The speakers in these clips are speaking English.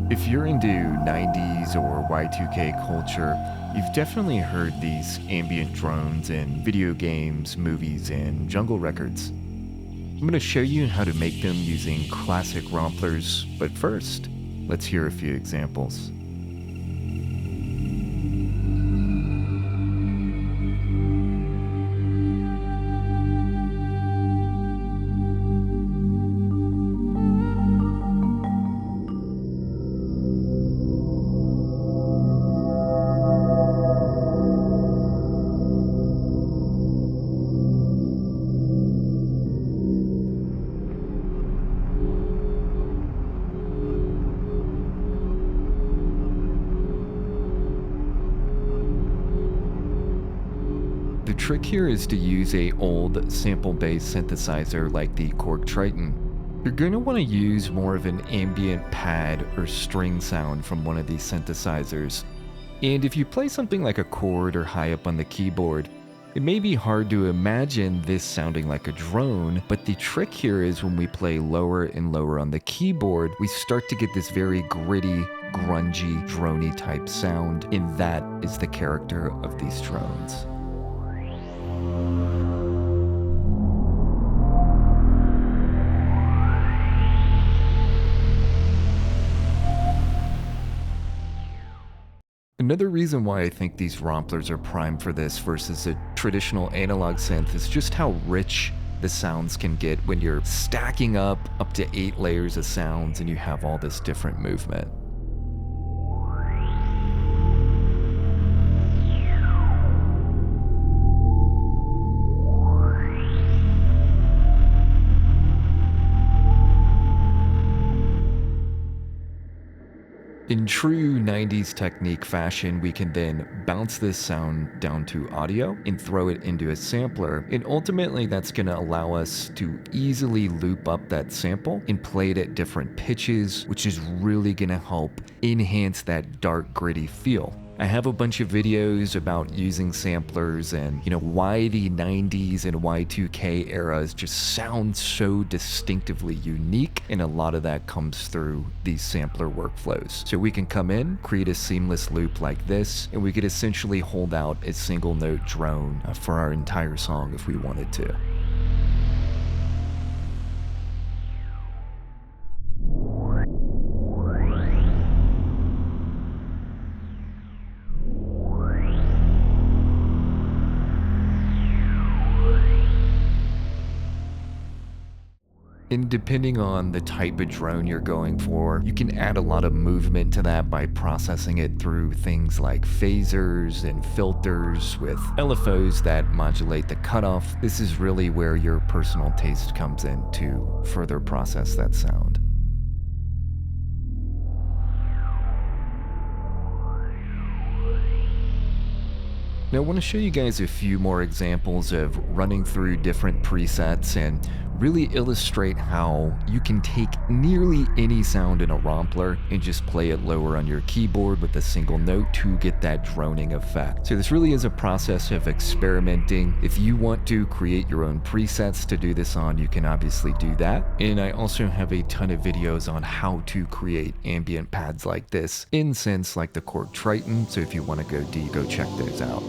If you're into 90s or Y2K culture, you've definitely heard these ambient drones in video games, movies, and jungle records. I'm going to show you how to make them using classic romplers, but first, let's hear a few examples. The trick here is to use a old sample-based synthesizer like the Korg Triton. You're going to want to use more of an ambient pad or string sound from one of these synthesizers. And if you play something like a chord or high up on the keyboard, it may be hard to imagine this sounding like a drone, but the trick here is when we play lower and lower on the keyboard, we start to get this very gritty, grungy, drony type sound, and that is the character of these drones. Another reason why I think these romplers are primed for this versus a traditional analog synth is just how rich the sounds can get when you're stacking up to 8 layers of sounds and you have all this different movement. In true 90s technique fashion, we can then bounce this sound down to audio and throw it into a sampler, and ultimately that's going to allow us to easily loop up that sample and play it at different pitches, which is really going to help enhance that dark, gritty feel. I have a bunch of videos about using samplers and, why the 90s and Y2K eras just sound so distinctively unique, and a lot of that comes through these sampler workflows. So we can come in, create a seamless loop like this, and we could essentially hold out a single note drone for our entire song if we wanted to. And depending on the type of drone you're going for, you can add a lot of movement to that by processing it through things like phasers and filters with LFOs that modulate the cutoff. This is really where your personal taste comes in to further process that sound. Now I want to show you guys a few more examples of running through different presets and really illustrate how you can take nearly any sound in a rompler and just play it lower on your keyboard with a single note to get that droning effect. So this really is a process of experimenting. If you want to create your own presets to do this on, you can obviously do that. And I also have a ton of videos on how to create ambient pads like this in synths like the Korg Triton. So if you want to go deep, go check those out.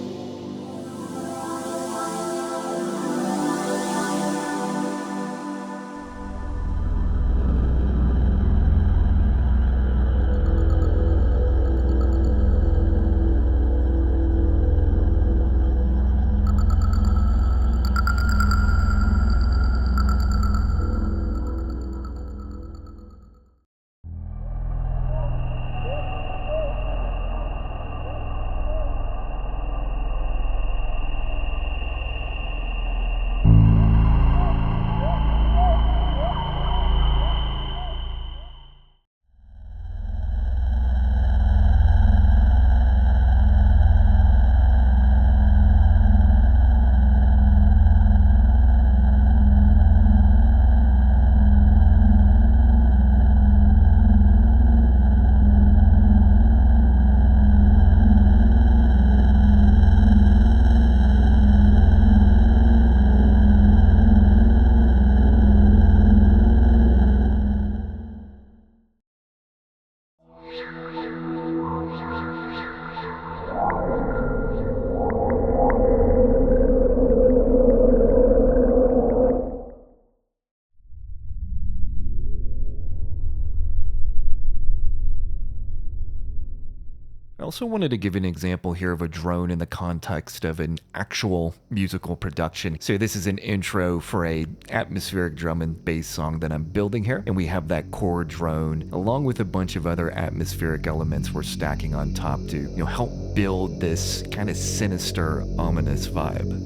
I also wanted to give an example here of a drone in the context of an actual musical production. So this is an intro for a atmospheric drum and bass song that I'm building here, and we have that core drone along with a bunch of other atmospheric elements we're stacking on top to, help build this kind of sinister, ominous vibe.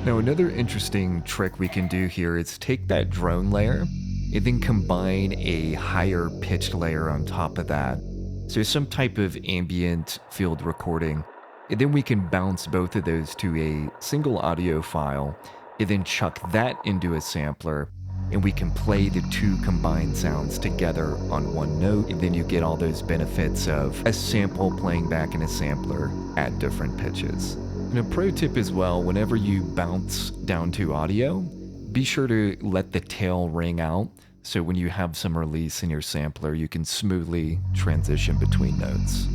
Now, another interesting trick we can do here is take that drone layer and then combine a higher pitched layer on top of that. So some type of ambient field recording. And then we can bounce both of those to a single audio file and then chuck that into a sampler. And we can play the two combined sounds together on one note. And then you get all those benefits of a sample playing back in a sampler at different pitches. And a pro tip as well, whenever you bounce down to audio, be sure to let the tail ring out. So when you have some release in your sampler, you can smoothly transition between notes.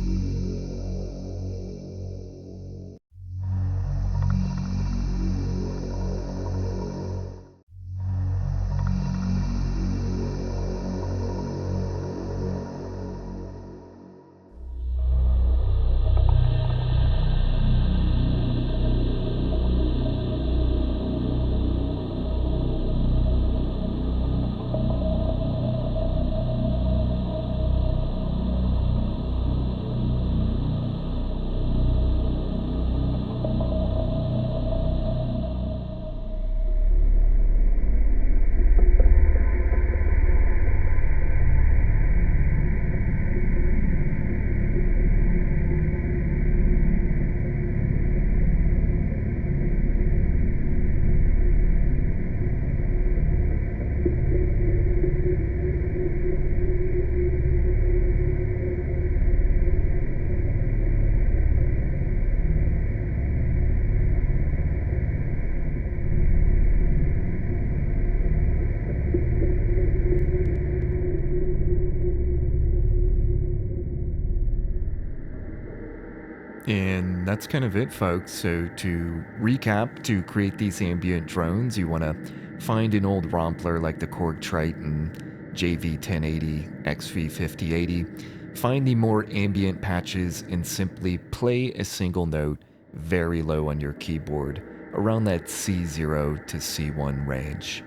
And that's kind of it, folks. So to recap, to create these ambient drones, you want to find an old Rompler like the Korg Triton JV1080 XV5080. Find the more ambient patches and simply play a single note very low on your keyboard, around that C0 to C1 range.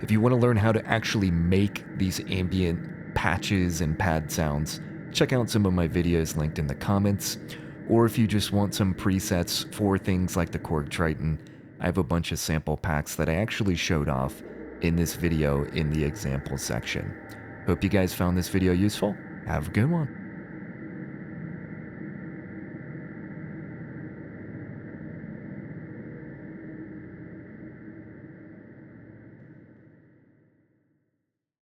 If you want to learn how to actually make these ambient patches and pad sounds, check out some of my videos linked in the comments. Or if you just want some presets for things like the Korg Triton, I have a bunch of sample packs that I actually showed off in this video in the example section. Hope you guys found this video useful. Have a good one.